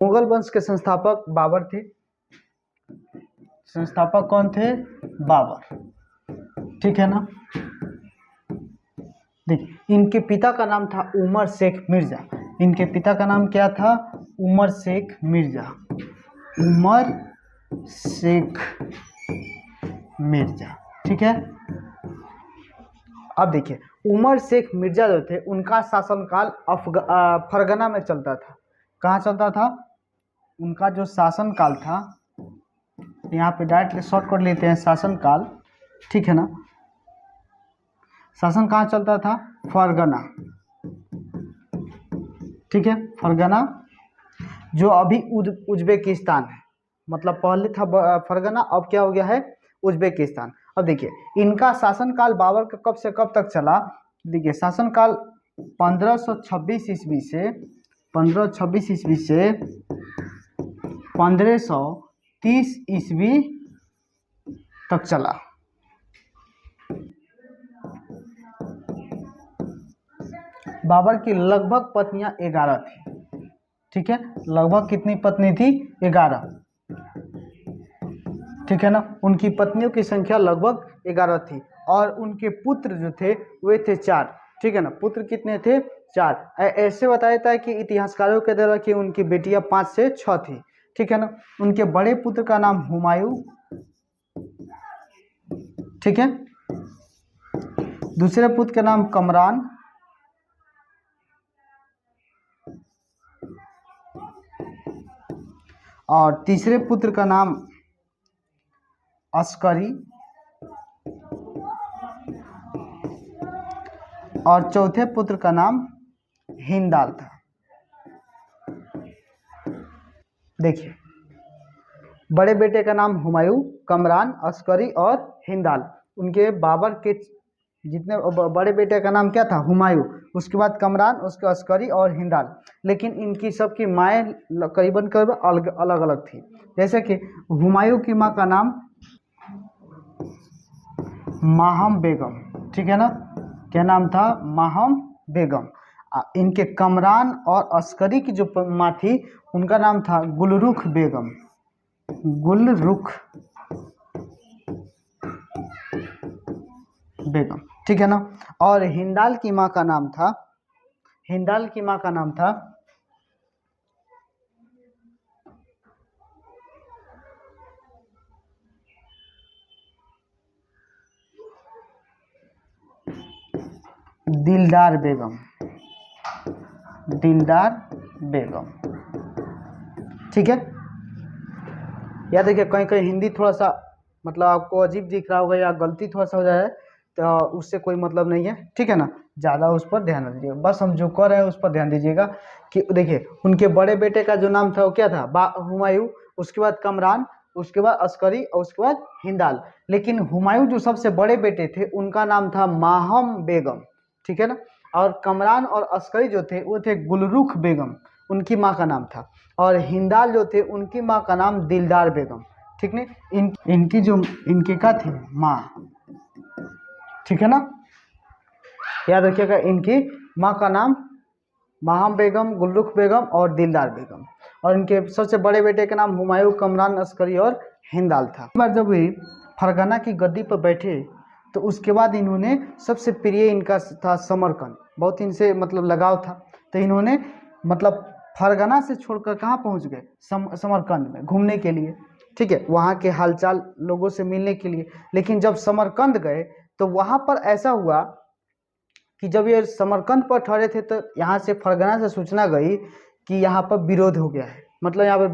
मुगल वंश के संस्थापक बाबर थे। संस्थापक कौन थे? बाबर। ठीक है ना। देखिए, इनके पिता का नाम था उमर शेख मिर्जा। इनके पिता का नाम क्या था? उमर शेख मिर्जा। उमर शेख मिर्जा। ठीक है। अब देखिए, उमर शेख मिर्जा जो थे उनका शासनकाल फरगना में चलता था। कहाँ चलता था? उनका जो शासनकाल था, यहाँ पे डायरेक्ट शॉर्ट कर लेते हैं शासनकाल। ठीक है ना। शासन कहाँ चलता था? फरगना। ठीक है, फरगना जो अभी उज्बेकिस्तान है। मतलब पहले था फरगना, अब क्या हो गया है? उज्बेकिस्तान। अब देखिए, इनका शासनकाल बाबर का कब से कब तक चला? देखिए, शासनकाल 1526 ईस्वी से 1530 ईस्वी तक चला। बाबर की लगभग पत्नियां 11 थी। ठीक है, लगभग कितनी पत्नी थी? 11। ठीक है ना। उनकी पत्नियों की संख्या लगभग 11 थी और उनके पुत्र जो थे वे थे 4। ठीक है ना। पुत्र कितने थे? 4। ऐसे बताया जाता है कि इतिहासकारों के द्वारा कि उनकी बेटियां 5 से 6 थी। ठीक है ना। उनके बड़े पुत्र का नाम हुमायूं। ठीक है। दूसरे पुत्र का नाम कमरान। और तीसरे पुत्र का नाम अस्करी। और चौथे पुत्र का नाम हिंदाल था। देखिए, बड़े बेटे का नाम हुमायूं, कमरान, अस्करी और हिंदाल। उनके बाबर के जितने बड़े बेटे का नाम क्या था? हुमायूं। उसके बाद कमरान, उसके अस्करी और हिंदाल। लेकिन इनकी सबकी माएँ करीबन अलग अलग थी। जैसे कि हुमायूं की माँ का नाम माहम बेगम। ठीक है ना। क्या नाम था? माहम बेगम। इनके कमरान और अस्करी की जो माँ थी उनका नाम था गुलरुख बेगम। गुलरुख बेगम। ठीक है ना। और हिंदाल की माँ का नाम था दिलदार बेगम। ठीक है। या देखिए, कहीं कहीं हिंदी थोड़ा सा मतलब आपको अजीब दिख रहा होगा या गलती थोड़ा सा हो जाए तो उससे कोई मतलब नहीं है। ठीक है ना। ज़्यादा उस पर ध्यान न दीजिएगा, बस हम जो कर रहे हैं उस पर ध्यान दीजिएगा कि देखिए, उनके बड़े बेटे का जो नाम था वो क्या था? हुमायूं। उसके बाद कमरान, उसके बाद अस्करी और उसके बाद हिंदाल। लेकिन हुमायूं जो सबसे बड़े बेटे थे उनका नाम था माहम बेगम। ठीक है ना। और कमरान और अस्करी जो थे वो थे गुलरुख बेगम, उनकी माँ का नाम था। और हिंदाल जो थे उनकी माँ का नाम दिलदार बेगम। ठीक नहीं। इनके का थे माँ। ठीक है ना। याद रखिएगा, इनकी माँ का नाम माहम बेगम, गुलरुख बेगम और दिलदार बेगम। और इनके सबसे बड़े बेटे का नाम हुमायूं, कमरान, अस्करी और हिंदाल था। एक बार जब ये फरगना की गद्दी पर बैठे तो उसके बाद इन्होंने सबसे प्रिय इनका था समरकंद। बहुत इनसे मतलब लगाव था। तो इन्होंने मतलब फरगना से छोड़कर कहाँ पहुँच गए? समरकंद में घूमने के लिए। ठीक है, वहाँ के हालचाल लोगों से मिलने के लिए। लेकिन जब समरकंद गए तो वहाँ पर ऐसा हुआ कि जब ये समरकंद पर ठहरे थे तो यहाँ से फरगना से सूचना गई कि यहाँ पर विरोध हो गया है। मतलब यहाँ पर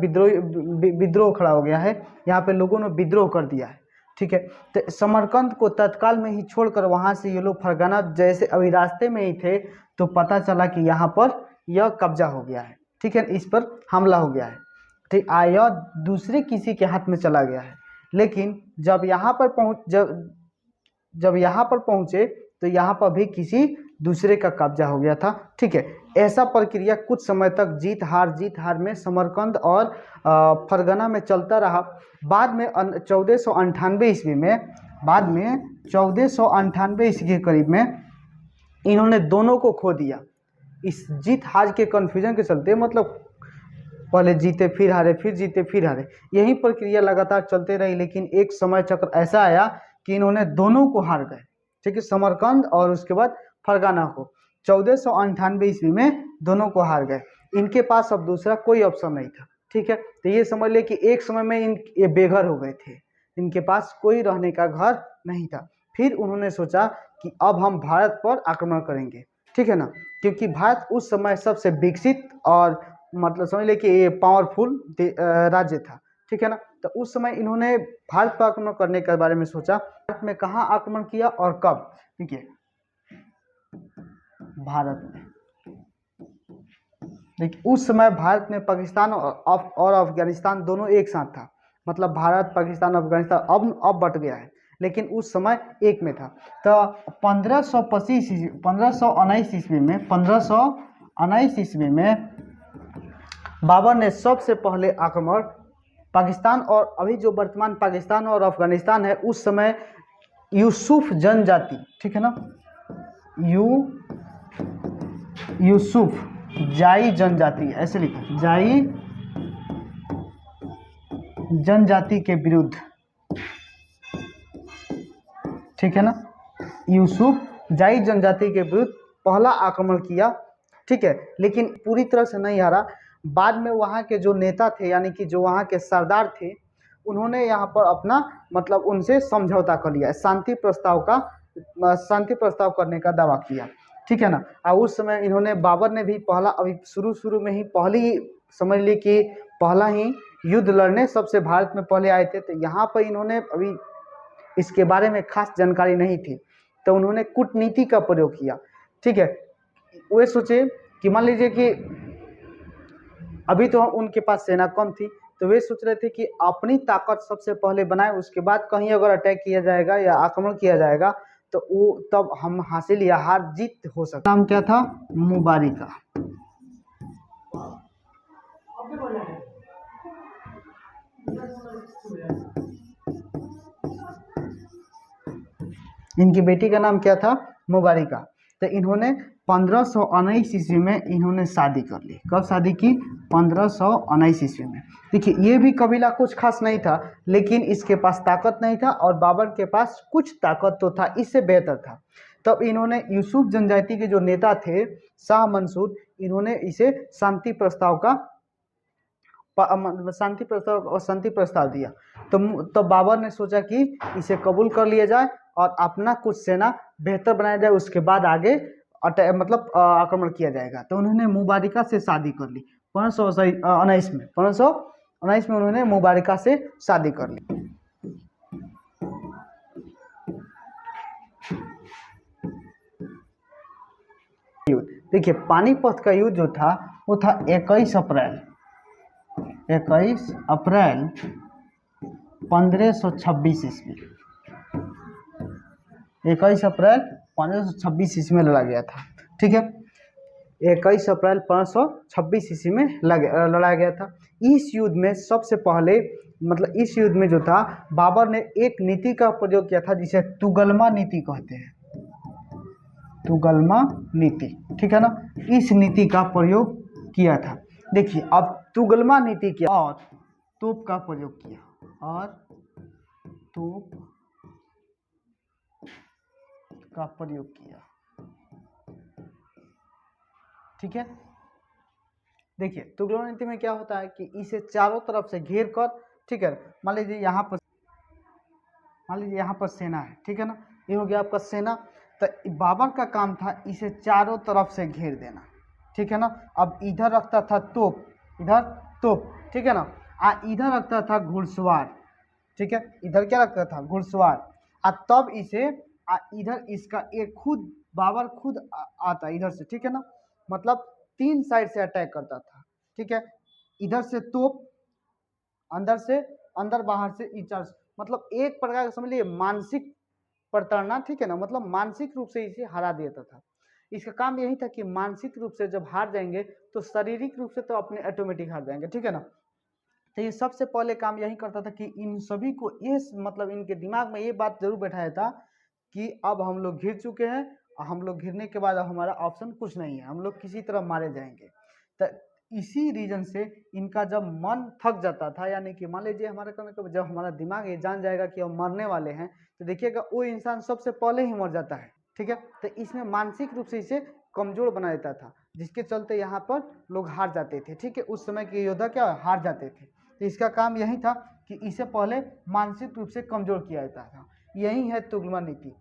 विद्रोह खड़ा हो गया है। यहाँ पे लोगों ने विद्रोह कर दिया है। ठीक है। तो समरकंद को तत्काल में ही छोड़कर वहाँ से ये लोग फरगना जैसे अभी रास्ते में ही थे तो पता चला कि यहाँ पर यह कब्जा हो गया है। ठीक है, इस पर हमला हो गया है। ठीक, यह दूसरे किसी के हाथ में चला गया है। लेकिन जब यहाँ पर पहुँचे तो यहाँ पर भी किसी दूसरे का कब्जा हो गया था। ठीक है। ऐसा प्रक्रिया कुछ समय तक जीत हार में समरकंद और फरगना में चलता रहा। बाद में 1498 ईस्वी के करीब में इन्होंने दोनों को खो दिया। इस जीत हार के कन्फ्यूजन के चलते मतलब पहले जीते फिर हारे, फिर जीते फिर हारे, यही प्रक्रिया लगातार चलते रही। लेकिन एक समय चक्र ऐसा आया कि इन्होंने दोनों को हार गए, ठीक है, समरकंद और उसके बाद फरगाना को 1498 ईस्वी में दोनों को हार गए। इनके पास अब दूसरा कोई ऑप्शन नहीं था, ठीक है। तो ये समझ ले कि एक समय में ये बेघर हो गए थे, इनके पास कोई रहने का घर नहीं था। फिर उन्होंने सोचा कि अब हम भारत पर आक्रमण करेंगे, ठीक है ना, क्योंकि भारत उस समय सबसे विकसित और मतलब समझ ले कि ये पावरफुल राज्य था, ठीक है ना। तो उस समय इन्होंने भारत पर आक्रमण करने के बारे में सोचा। भारत में कहाँ आक्रमण किया और कब, देखिए भारत में, देखिए उस समय भारत में पाकिस्तान और अफगानिस्तान दोनों एक साथ था, मतलब भारत पाकिस्तान अफगानिस्तान अब बट गया है, लेकिन उस समय एक में था। तो 1519 ईस्वी में बाबर ने सबसे पहले आक्रमण पाकिस्तान और अभी जो वर्तमान पाकिस्तान और अफगानिस्तान है उस समय यूसुफ जनजाति, ठीक है ना, यूसुफ जाई जनजाति, ऐसे लिखा, जाई जनजाति के विरुद्ध, ठीक है ना, यूसुफ जाई जनजाति के विरुद्ध पहला आक्रमण किया, ठीक है। लेकिन पूरी तरह से नहीं हारा। बाद में वहाँ के जो नेता थे, यानी कि जो वहाँ के सरदार थे, उन्होंने यहाँ पर अपना मतलब उनसे समझौता कर लिया, शांति प्रस्ताव करने का दावा किया, ठीक है ना। और उस समय इन्होंने, बाबर ने भी पहला, अभी शुरू में ही पहली समझ ली कि पहला ही युद्ध लड़ने सबसे भारत में पहले आए थे। तो यहाँ पर इन्होंने अभी इसके बारे में खास जानकारी नहीं थी, तो उन्होंने कूटनीति का प्रयोग किया, ठीक है। वे सोचे कि मान लीजिए कि अभी तो उनके पास सेना कम थी, तो वे सोच रहे थे कि अपनी ताकत सबसे पहले बनाए, उसके बाद कहीं अगर अटैक किया जाएगा या आक्रमण किया जाएगा तो वो तब हम हासिल या हार जीत हो सकता। नाम क्या था? मुबारिका। इनकी बेटी का नाम क्या था? मुबारिका। तो इन्होंने 1519 ईस्वी में इन्होंने शादी कर ली। कब शादी की? 1519 ईस्वी में। देखिए ये भी कबीला कुछ खास नहीं था, लेकिन इसके पास ताकत नहीं था और बाबर के पास कुछ ताकत तो था, इससे बेहतर था। तब इन्होंने यूसुफ जनजाति के जो नेता थे शाह मंसूर, इन्होंने इसे शांति प्रस्ताव दिया। तो बाबर ने सोचा कि इसे कबूल कर लिया जाए और अपना कुछ सेना बेहतर बनाया जाए, उसके बाद आगे आक्रमण किया जाएगा। तो उन्होंने मुबारिका से शादी कर ली 1519 में उन्होंने मुबारिका से शादी कर ली। देखिए पानीपत का युद्ध जो था वो था 21 अप्रैल 1526 ईस्वी। 21 अप्रैल 1526 ईस्वी में लड़ा गया था, ठीक है। 21 अप्रैल 1526 ईस्वी में लड़ाया गया था। इस युद्ध में सबसे पहले इस युद्ध में जो था बाबर ने एक नीति का प्रयोग किया था जिसे तुगलमा नीति कहते हैं। तुगलमा नीति, ठीक है ना। इस नीति का प्रयोग किया था। देखिए अब तुगलमा नीति किया और तोप का प्रयोग किया, और तोप का प्रयोग किया, ठीक है। देखिए तुगलमा नीति में क्या होता है कि इसे चारों तरफ से घेर कर, ठीक है, मान लीजिए यहाँ पर सेना है, ठीक है ना, ये हो गया आपका सेना। तो बाबर का काम था इसे चारों तरफ से घेर देना, ठीक है ना। अब इधर रखता था तोप, इधर तोप, ठीक है ना, इधर रखता था घुड़सवार, ठीक है, इधर क्या रखता था? घुड़सवार। तब इसे इधर इसका एक बाबर खुद आता इधर से, ठीक है ना, मतलब 3 साइड से अटैक करता था, ठीक है। इधर से तोप, अंदर बाहर से इंचार्ज, मतलब एक प्रकार का समझ लीजिए मानसिक प्रताड़ना, ठीक है ना, मतलब मानसिक रूप से इसे हरा देता था। इसका काम यही था कि मानसिक रूप से जब हार जाएंगे तो शारीरिक रूप से तो अपने ऑटोमेटिक हार जाएंगे, ठीक है ना। तो ये सबसे पहले काम यही करता था कि इन सभी को ये इनके दिमाग में ये बात जरूर बैठाया था कि अब हम लोग घिर चुके हैं, हम लोग घिरने के बाद अब हमारा ऑप्शन कुछ नहीं है, हम लोग किसी तरह मारे जाएंगे। तो इसी रीजन से इनका जब मन थक जाता था, यानी कि मान लीजिए हमारे कहने का जब हमारा दिमाग ये जान जाएगा कि हम मरने वाले हैं, तो देखिएगा वो इंसान सबसे पहले ही मर जाता है। ठीक है, तो इसमें मानसिक रूप से इसे कमजोर बना देता था, जिसके चलते यहाँ पर लोग हार जाते थे। ठीक है, उस समय के योद्धा क्या हार जाते थे, तो इसका काम यही था कि इसे पहले मानसिक रूप से कमजोर किया जाता था। यही है तुगलमा नीति।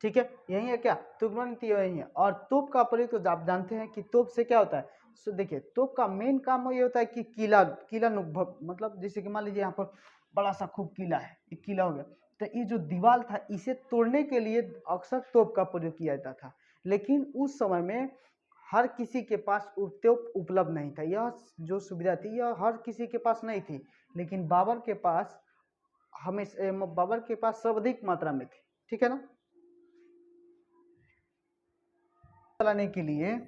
ठीक है, यही है क्या, तुगलमा नीति यही है। और तोप का प्रयोग तो आप जानते हैं कि तोप से क्या होता है। सो देखिए, तोप का मेन काम ये होता है कि किला किला मतलब जैसे कि मान लीजिए यहाँ पर बड़ा सा खूब किला है, एक किला हो गया, तो ये जो दीवार था इसे तोड़ने के लिए अक्सर तोप का प्रयोग किया जाता था। लेकिन उस समय में हर किसी के पास तोप उपलब्ध नहीं था, यह जो सुविधा थी यह हर किसी के पास नहीं थी। लेकिन बाबर के पास सर्वाधिक मात्रा में थी। ठीक है ना। चलाने के लिए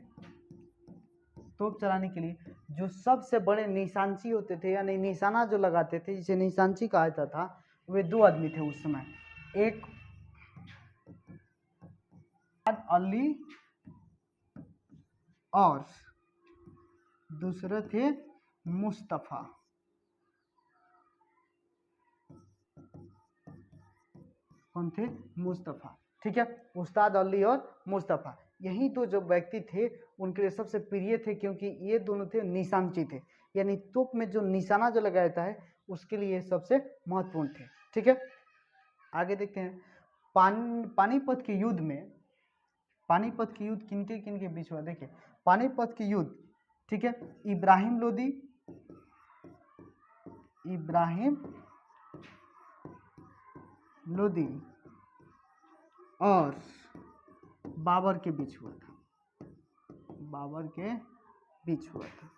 तोप चलाने के लिए जो सबसे बड़े निशानची होते थे, यानी निशाना जो लगाते थे, जिसे निशानची कहा जाता था, वे दो आदमी थे उस समय। एक अली और दूसरे थे मुस्तफ़ा। कौन थे, मुस्तफ़ा। ठीक है, उस्ताद अली और मुस्तफ़ा, यही दो जो व्यक्ति थे उनके लिए सबसे प्रिय थे, क्योंकि ये दोनों थे निशानची थे, यानी तोप में जो निशाना जो लगाया जाता है उसके लिए सबसे महत्वपूर्ण थे। ठीक है, आगे देखते हैं। पानीपत के युद्ध में, पानीपत के युद्ध किनके किनके बीच हुआ। देखिए, पानीपत के युद्ध, ठीक है, इब्राहिम लोदी और बाबर के बीच हुआ था। बाबर के बीच हुआ था।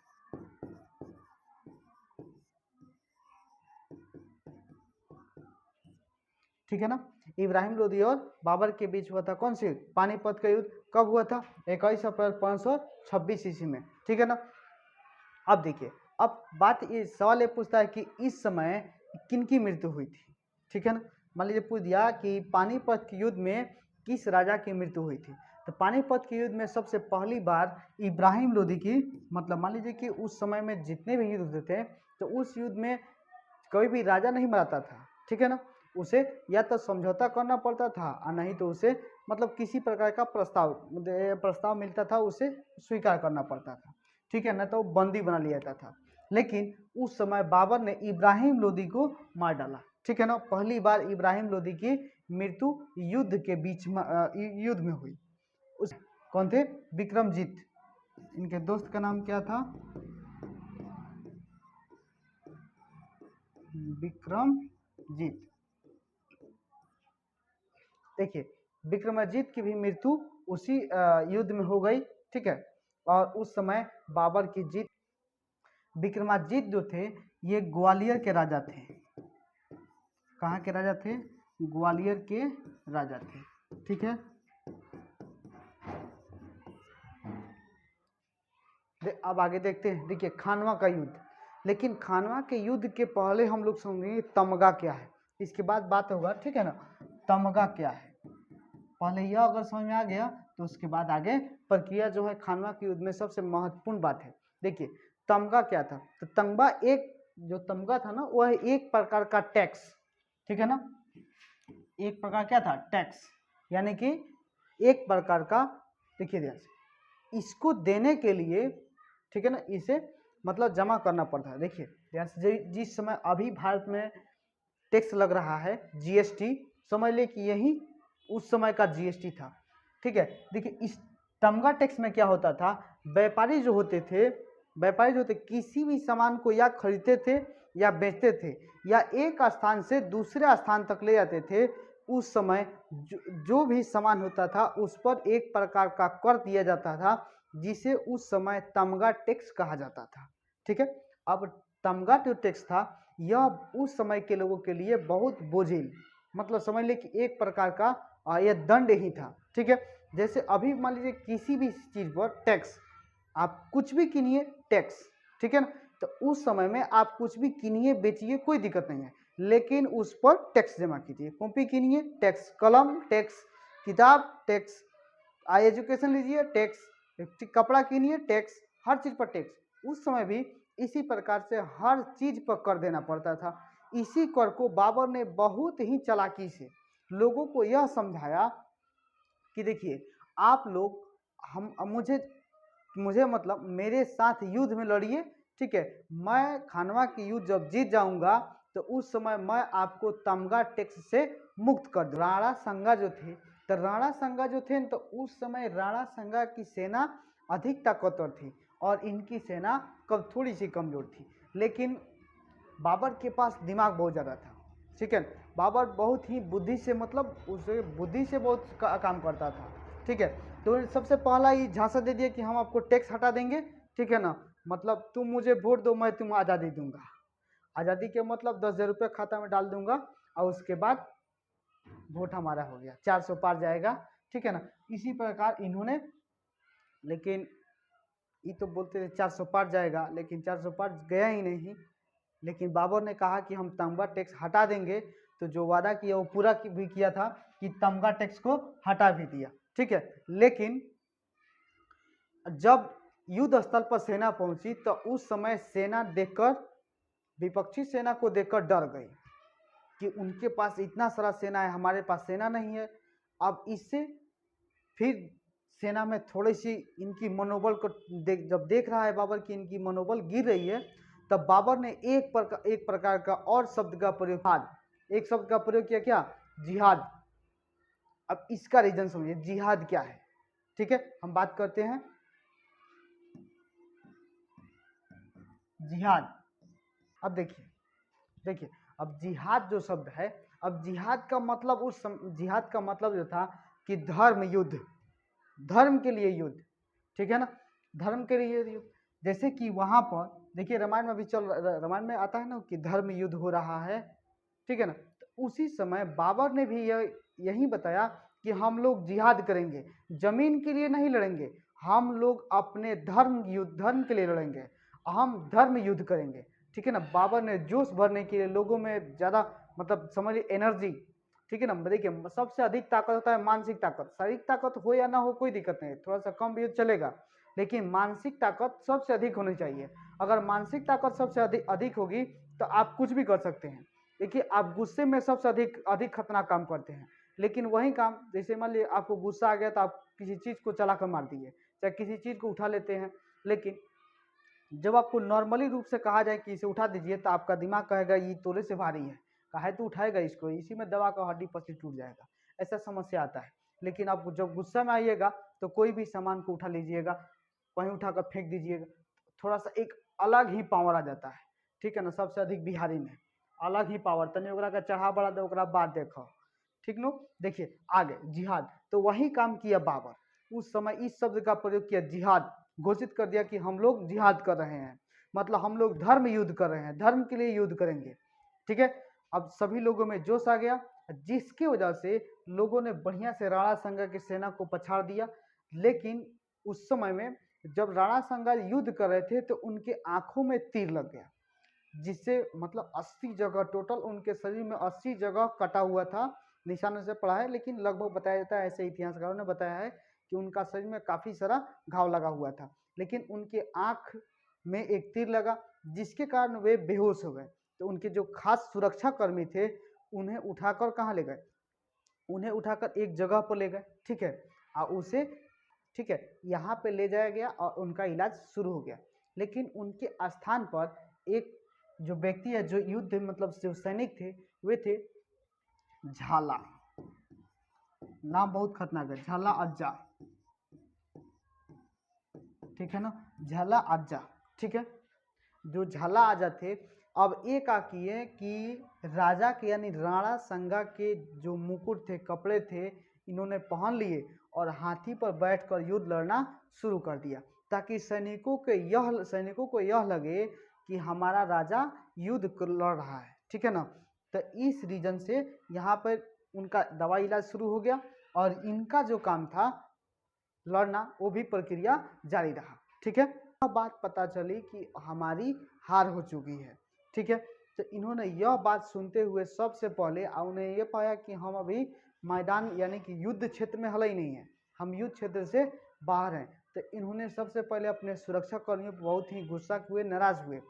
ठीक है ना, इब्राहिम लोदी और बाबर के बीच हुआ था। कौन सी, पानीपत का युद्ध कब हुआ था, 21 अप्रैल 526 ईस्वी में। ठीक है ना। अब देखिए, अब बात ये सवाल ये पूछता है कि इस समय किनकी मृत्यु हुई थी। ठीक है ना, मान लीजिए पूछ दिया कि पानीपत के युद्ध में किस राजा की मृत्यु हुई थी, तो पानीपत के युद्ध में सबसे पहली बार इब्राहिम लोदी की, मतलब मान लीजिए कि उस समय में जितने भी युद्ध होते थे, तो उस युद्ध में कोई भी राजा नहीं मराता था। ठीक है ना, उसे या तो समझौता करना पड़ता था और नहीं तो उसे मतलब किसी प्रकार का प्रस्ताव मिलता था, उसे स्वीकार करना पड़ता था। ठीक है ना, तो बंदी बना लिया जाता था। लेकिन उस समय बाबर ने इब्राहिम लोदी को मार डाला। ठीक है ना, पहली बार इब्राहिम लोदी की मृत्यु युद्ध के बीच में युद्ध में हुई। उस कौन थे, विक्रमजीत, इनके दोस्त का नाम क्या था, विक्रमजीत। देखिए, विक्रमजीत की भी मृत्यु उसी युद्ध में हो गई। ठीक है, और उस समय बाबर की जीत। विक्रमाजीत जो थे ये ग्वालियर के राजा थे। कहाँ के राजा थे, ग्वालियर के राजा थे। ठीक है, अब आगे देखते हैं। देखिए, खानवा का युद्ध, लेकिन खानवा के युद्ध के पहले हम लोग समझेंगे तमगा क्या है, इसके बाद बात होगा। ठीक है ना, तमगा क्या है, पहले यह अगर समझ में आ गया तो उसके बाद आगे प्रक्रिया जो है खानवा के युद्ध में सबसे महत्वपूर्ण बात है। देखिए, तमगा क्या था, तो तमगा जो तमगा था ना वह एक प्रकार का टैक्स। ठीक है ना, एक प्रकार क्या था, टैक्स, यानी कि एक प्रकार का, देखिए ध्यान से, इसको देने के लिए, ठीक है ना, इसे मतलब जमा करना पड़ता है। देखिए ध्यान से, जिस समय अभी भारत में टैक्स लग रहा है जीएसटी, समझ ले कि यही उस समय का जीएसटी था। ठीक है, देखिए इस तमगा टैक्स में क्या होता था, व्यापारी जो होते थे किसी भी सामान को या खरीदते थे या बेचते थे या एक स्थान से दूसरे स्थान तक ले जाते थे, उस समय जो भी सामान होता था उस पर एक प्रकार का कर दिया जाता था, जिसे उस समय तमगा टैक्स कहा जाता था। ठीक है, अब तमगा जो टैक्स था यह उस समय के लोगों के लिए बहुत बोझिल, मतलब समझ ले कि एक प्रकार का यह दंड ही था। ठीक है, जैसे अभी मान लीजिए किसी भी चीज़ पर टैक्स, आप कुछ भी किनिए टैक्स। ठीक है ना, तो उस समय में आप कुछ भी किनिए बेचिए कोई दिक्कत नहीं है, लेकिन उस पर टैक्स जमा कीजिए। कॉपी किनिए टैक्स, कलम टैक्स, किताब टैक्स, एजुकेशन लीजिए टैक्स, कपड़ा किनिए टैक्स, हर चीज़ पर टैक्स। उस समय भी इसी प्रकार से हर चीज पर कर देना पड़ता था। इसी कर को बाबर ने बहुत ही चालाकी से लोगों को यह समझाया कि देखिए, आप लोग हम मुझे मुझे मतलब मेरे साथ युद्ध में लड़िए, ठीक है। मैं खानवा की युद्ध जब जीत जाऊंगा तो उस समय मैं आपको तमगा टैक्स से मुक्त कर दूँ। राणा संगा जो थे, तो राणा संगा जो थे तो उस समय राणा संगा की सेना अधिक ताकतवर थी और इनकी सेना कब थोड़ी सी कमजोर थी। लेकिन बाबर के पास दिमाग बहुत ज़्यादा था, ठीक है। बाबर बहुत ही बुद्धि से मतलब उसे बुद्धि से बहुत काम करता था, ठीक है। तो सबसे पहला ही झांसा दे दिया कि हम आपको टैक्स हटा देंगे, ठीक है ना। मतलब तुम मुझे वोट दो, मैं तुम्हें आज़ादी दूंगा। आज़ादी के मतलब 10,000 रुपये खाता में डाल दूंगा और उसके बाद वोट हमारा हो गया, 400 पार जाएगा, ठीक है ना। इसी प्रकार इन्होंने, लेकिन ये तो बोलते थे 400 पार जाएगा, लेकिन 400 पार गया ही नहीं। लेकिन बाबर ने कहा कि हम तमगा टैक्स हटा देंगे, तो जो वादा किया वो पूरा भी किया था कि तमगा टैक्स को हटा भी दिया, ठीक है। लेकिन जब युद्ध स्थल पर सेना पहुंची तो उस समय सेना देखकर, विपक्षी सेना को देखकर डर गई कि उनके पास इतना सारा सेना है, हमारे पास सेना नहीं है। अब इससे फिर सेना में थोड़ी सी इनकी मनोबल को जब देख रहा है बाबर की इनकी मनोबल गिर रही है, तब बाबर ने एक प्रकार का और शब्द का प्रयोग, एक शब्द का प्रयोग किया, क्या? जिहाद। अब इसका रीजन समझिए, जिहाद क्या है, ठीक है। हम बात करते हैं जिहाद। अब देखिए अब जिहाद जो शब्द है, अब जिहाद का मतलब जिहाद का मतलब जो था कि धर्म युद्ध, धर्म के लिए युद्ध, ठीक है ना, धर्म के लिए युद्ध। जैसे कि वहां पर देखिए रामायण में भी रामायण में आता है ना कि धर्म युद्ध हो रहा है, ठीक है ना। तो उसी समय बाबर ने भी यही बताया कि हम लोग जिहाद करेंगे, जमीन के लिए नहीं लड़ेंगे, हम लोग अपने धर्म के लिए लड़ेंगे, हम धर्म युद्ध करेंगे, ठीक है ना। बाबर ने जोश भरने के लिए लोगों में ज़्यादा मतलब समझिए एनर्जी, ठीक है ना। देखिए सबसे अधिक ताकत होता है मानसिक ताकत, शारीरिक ताकत हो या ना हो कोई दिक्कत नहीं, थोड़ा सा कम भी चलेगा, लेकिन मानसिक ताकत सबसे अधिक होनी चाहिए। अगर मानसिक ताकत सबसे अधिक होगी तो आप कुछ भी कर सकते हैं। देखिए आप गुस्से में सबसे अधिक खतरनाक काम करते हैं, लेकिन वही काम जैसे मान लीजिए आपको गुस्सा आ गया तो आप किसी चीज़ को चला कर मार दिए, चाहे किसी चीज़ को उठा लेते हैं। लेकिन जब आपको नॉर्मली रूप से कहा जाए कि इसे उठा दीजिए तो आपका दिमाग कहेगा ये तोरे से भारी है, काहे तो उठाएगा इसको, इसी में दबा का हड्डी पसली टूट जाएगा, ऐसा समस्या आता है। लेकिन आप जब गुस्सा में आइएगा तो कोई भी सामान को उठा लीजिएगा, वहीं उठाकर फेंक दीजिएगा, थोड़ा सा एक अलग ही पावर आ जाता है, ठीक है ना। सबसे अधिक बिहारी में अलग ही पावर, तनी ओकरा का चढ़ा बढ़ा दे ओकरा बाद देखो, ठीक नो। देखिए आगे जिहाद, तो वही काम किया बाबर, उस समय इस शब्द का प्रयोग किया, जिहाद घोषित कर दिया कि हम लोग जिहाद कर रहे हैं, मतलब हम लोग धर्म युद्ध कर रहे हैं, धर्म के लिए युद्ध करेंगे, ठीक है। अब सभी लोगों में जोश आ गया, जिसकी वजह से लोगों ने बढ़िया से राणा संगा की सेना को पछाड़ दिया। लेकिन उस समय में जब राणा संगा युद्ध कर रहे थे तो उनके आंखों में तीर लग गया, जिससे मतलब 80 जगह टोटल उनके शरीर में 80 जगह कटा हुआ था, निशानों से पड़ा है, लेकिन लगभग बताया जाता है, ऐसे इतिहासकारों ने बताया है कि उनका शरीर में काफ़ी सारा घाव लगा हुआ था। लेकिन उनके आँख में एक तीर लगा जिसके कारण वे बेहोश हो गए। तो उनके जो खास सुरक्षा कर्मी थे उन्हें उठाकर कहाँ ले गए, उन्हें उठाकर एक जगह पर ले गए, ठीक है। और उसे, ठीक है, यहाँ पे ले जाया गया और उनका इलाज शुरू हो गया। लेकिन उनके स्थान पर एक जो व्यक्ति है, जो युद्ध मतलब जो सैनिक थे, वे थे झाला, नाम बहुत खतरनाक है, झाला अज्जा, ठीक है ना, झाला अज्जा, ठीक है। जो झाला आजा थे, अब एक किए कि राजा के यानी राणा संगा के जो मुकुट थे, कपड़े थे, इन्होंने पहन लिए और हाथी पर बैठकर युद्ध लड़ना शुरू कर दिया, ताकि सैनिकों को यह लगे कि हमारा राजा युद्ध लड़ रहा है, ठीक है ना। तो इस रीजन से यहाँ पर उनका दवा इलाज शुरू हो गया और इनका जो काम था लड़ना, वो भी प्रक्रिया जारी रहा, ठीक है। बात पता चली कि हमारी हार हो चुकी है, ठीक है। तो इन्होंने यह बात सुनते हुए सबसे पहले उन्हें यह पाया कि हम अभी मैदान यानी कि युद्ध क्षेत्र में हल ही नहीं है, हम युद्ध क्षेत्र से बाहर हैं। तो इन्होंने सबसे पहले अपने सुरक्षा कर्मियों पर बहुत ही गुस्सा हुए, नाराज हुए।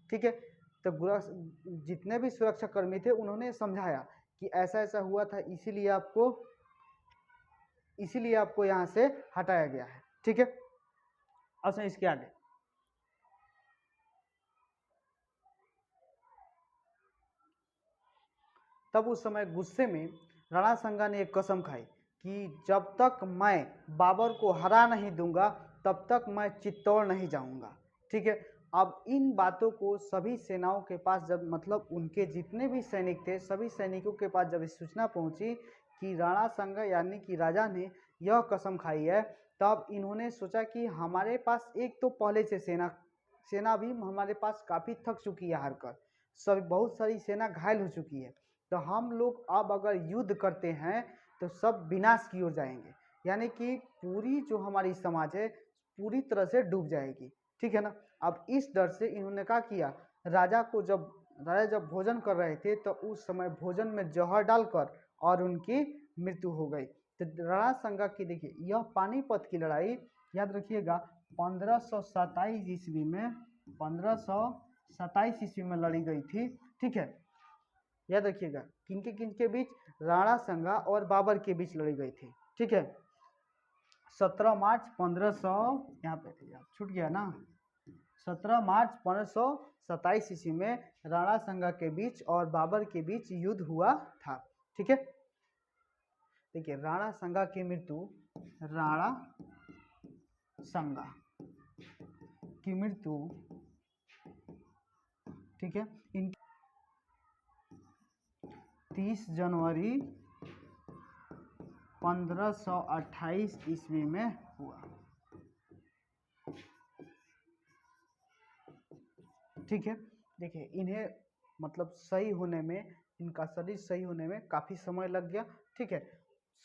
ठीक है, तो जितने भी सुरक्षा कर्मी थे उन्होंने समझाया कि ऐसा ऐसा हुआ था, इसीलिए आपको यहाँ से हटाया गया है। ठीक है, अब से इसके आगे तब उस समय गुस्से में राणा संगा ने एक कसम खाई कि जब तक मैं बाबर को हरा नहीं दूंगा तब तक मैं चित्तौड़ नहीं जाऊंगा। ठीक है, अब इन बातों को सभी सेनाओं के पास जब मतलब उनके जितने भी सैनिक थे सभी सैनिकों के पास जब इस सूचना पहुंची कि राणा संगा यानी कि राजा ने यह कसम खाई है, तब इन्होंने सोचा कि हमारे पास एक तो पहले से सेना भी हमारे पास काफ़ी थक चुकी है हारकर, सब बहुत सारी सेना घायल हो चुकी है, तो हम लोग अब अगर युद्ध करते हैं तो सब विनाश की ओर जाएंगे, यानी कि पूरी जो हमारी समाज है पूरी तरह से डूब जाएगी। ठीक है ना। अब इस डर से इन्होंने क्या किया, राजा जब भोजन कर रहे थे तो उस समय भोजन में जहर डालकर और उनकी मृत्यु हो गई। तो राणा संगा की देखिए यह पानीपत की लड़ाई याद रखिएगा 1527 ईस्वी में 1527 ईस्वी में लड़ी गई थी। ठीक है, याद रखिएगा किनके बीच, राणा संगा और बाबर के बीच लड़ी गई थी। ठीक है, 17 मार्च 1500 यहाँ पे छूट गया ना, 17 मार्च 1527 ईस्वी में राणा संगा के बीच और बाबर के बीच युद्ध हुआ था। ठीक है, देखिए राणा संगा की मृत्यु, राणा संगा की मृत्यु, ठीक है, 30 जनवरी 1528 ईस्वी में हुआ। ठीक है, देखिए इन्हें मतलब सही होने में, इनका शरीर सही होने में काफ़ी समय लग गया। ठीक है,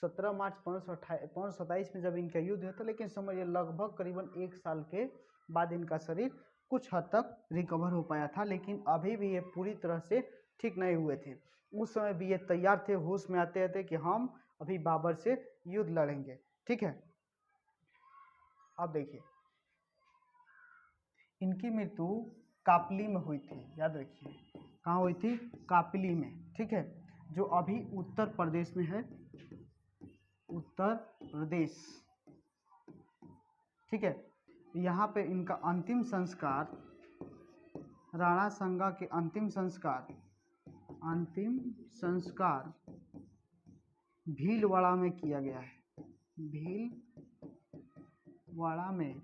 17 मार्च 1527 में जब इनका युद्ध हुआ था, लेकिन समझिए लगभग करीबन 1 साल के बाद इनका शरीर कुछ हद तक रिकवर हो पाया था, लेकिन अभी भी ये पूरी तरह से ठीक नहीं हुए थे। उस समय भी ये तैयार थे, होश में आते थे कि हम अभी बाबर से युद्ध लड़ेंगे। ठीक है, अब देखिए इनकी मृत्यु कापली में हुई थी, याद रखिए कहाँ हुई थी, कापली में। ठीक है, जो अभी उत्तर प्रदेश में है, उत्तर प्रदेश। ठीक है, यहाँ पे इनका अंतिम संस्कार, राणा संगा के अंतिम संस्कार भीलवाड़ा में किया गया है, भीलवाड़ा में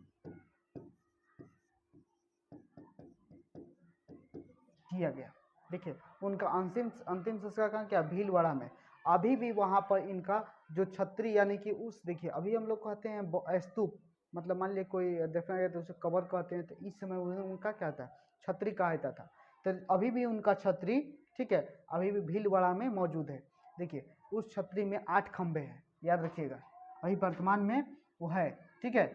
किया गया। देखिए उनका अंतिम संस्कार कहाँ किया, भीलवाड़ा में। अभी भी वहाँ पर इनका जो छतरी यानी कि उस देखिए अभी हम लोग कहते हैं स्तूप, मतलब मान लीजिए कोई देखना गया तो उसे कबर कहते हैं, तो इस समय उनका क्या था, छतरी कहा जाता था। तो अभी भी उनका छतरी, ठीक है, अभी भी भीलवाड़ा में मौजूद है। देखिए उस छतरी में 8 खंभे हैं, याद रखिएगा, अभी वर्तमान में वो है। ठीक है,